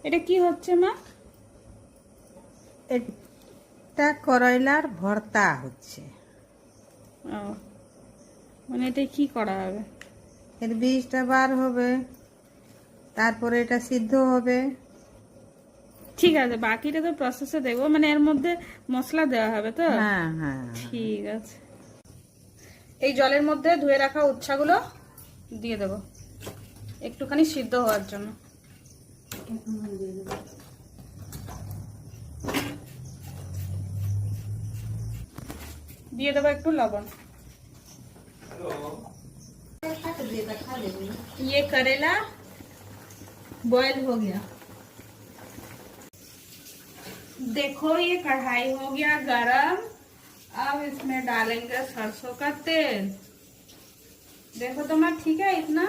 এটা কি হচ্ছে মা? এটা করইলার ভর্তা হচ্ছে। ও, মানে এটা কি করা হবে? এর বীজটা বার হবে, তারপরে এটা সিদ্ধ হবে। ঠিক আছে, বাকিটা তো প্রসেসে দেখবো, মানে এর মধ্যে মশলা দেওয়া হবে তো? হ্যাঁ হ্যাঁ। ঠিক আছে। এই জলের মধ্যে ধুয়ে রাখা উচ্ছাগুলো দিয়ে দেবো একটুখানি সিদ্ধ হওয়ার জন্য। দিয়ে দেবো একটু লবণ। ये करेला बॉयल हो गया। देखो ये कढ़ाई हो गया गरम। अब इसमें डालेंगे सरसों का तेल। देखो तो मैं ठीक है इतना।